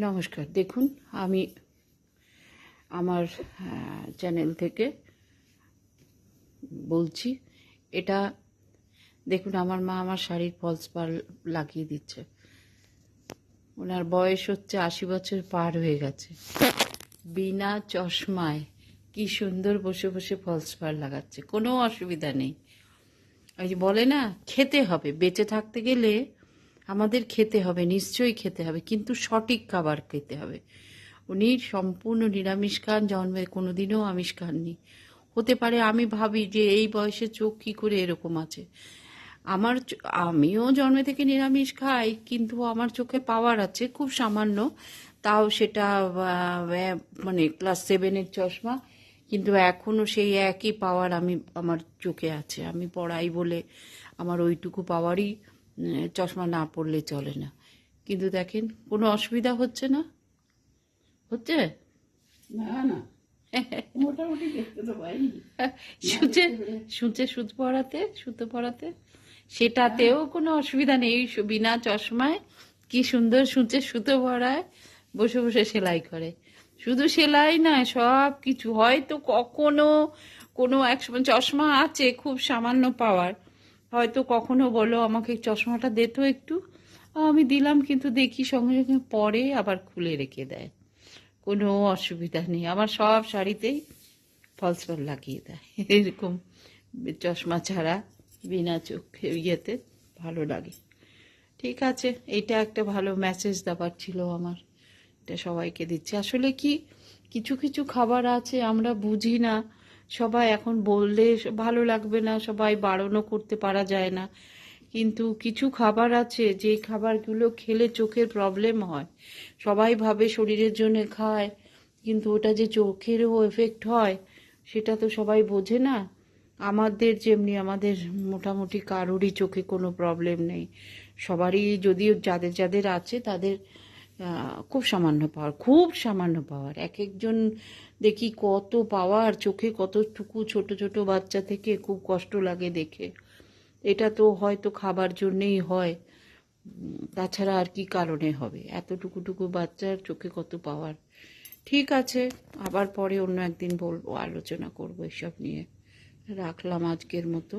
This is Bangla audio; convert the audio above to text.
নমস্কার। দেখুন, আমি আমার চ্যানেল থেকে বলছি। এটা দেখুন, আমার মা আমার শাড়ির ফলস পাড় লাগিয়ে দিচ্ছে। ওনার বয়স হচ্ছে ৮০ বছর পার হয়ে গেছে। বিনা চশমায় কি সুন্দর বসে বসে ফলস পাড় লাগাচ্ছে, কোনো অসুবিধা নেই। ওই যে বলে না, খেতে হবে, বেঁচে থাকতে গেলে আমাদের খেতে হবে, নিশ্চয়ই খেতে হবে, কিন্তু সঠিক খাবার খেতে হবে। উনি সম্পূর্ণ নিরামিষ খান, জন্মে কোনোদিনও আমিষ খাননি। হতে পারে, আমি ভাবি যে এই বয়সে চোখ কী করে এরকম আছে। আমিও জন্মে থেকে নিরামিষ খাই, কিন্তু আমার চোখে পাওয়ার আছে খুব সামান্য। তাও সেটা মানে ক্লাস 7-এর চশমা, কিন্তু এখনও সেই একই পাওয়ার আমার চোখে আছে। আমি পড়াই বলে আমার ওইটুকু পাওয়ারই চশমা না পড়লে চলে না। কিন্তু দেখেন, কোনো অসুবিধা হচ্ছে না। হচ্ছে না না, মোটামুটি দেখতে তো পাই। শুনছে সুতো পড়াতে সেটাতেও কোনো অসুবিধা নেই। বিনা চশমায় কি সুন্দর শুনছে, সুতো পড়ায়, বসে বসে সেলাই করে। শুধু সেলাই নয়, সব কিছু। হয়তো কখনো কোনো এক সময় চশমা আছে খুব সামান্য পাওয়ার, হয়তো কখনো বলো আমাকে চশমাটা দে তো একটু, আমি দিলাম, কিন্তু দেখি সঙ্গে সঙ্গে পরে আবার খুলে রেখে দেয়। কোনো অসুবিধা নেই, আমার সব শাড়িতেই ফলস পাড় লাগিয়ে দেয়। এরকম চশমা ছাড়া বিনা চোখে ইয়েতে ভালো লাগে। ঠিক আছে, এইটা একটা ভালো মেসেজ দেওয়ার ছিল আমার, এটা সবাইকে দিচ্ছি। আসলে কি, কিছু কিছু খাবার আছে আমরা বুঝি না। সবাই এখন বললে ভালো লাগবে না, সবাই বারণও করতে পারা যায় না, কিন্তু কিছু খাবার আছে যে খাবারগুলো খেলে চোখের প্রবলেম হয়। সবাই ভাবে শরীরের জন্য খায়, কিন্তু ওটা যে চোখেরও এফেক্ট হয় সেটা তো সবাই বোঝে না। আমাদের যেমনি, আমাদের মোটামুটি কারোরই চোখে কোনো প্রবলেম নেই। সবারই, যদিও যাদের যাদের আছে তাদের খুব সামান্য পাওয়ার, খুব সামান্য পাওয়ার। এক একজন দেখি কত পাওয়ার, চোখে কতটুকু, ছোট ছোট বাচ্চা থেকে, খুব কষ্ট লাগে দেখে। এটা তো হয়তো খাবার জন্যেই হয়, তাছাড়া আর কি কারণে হবে? এতটুকু বাচ্চার চোখে কত পাওয়ার। ঠিক আছে, আবার পরে অন্য একদিন বলবো, আলোচনা করবো এসব নিয়ে। রাখলাম আজকের মতো।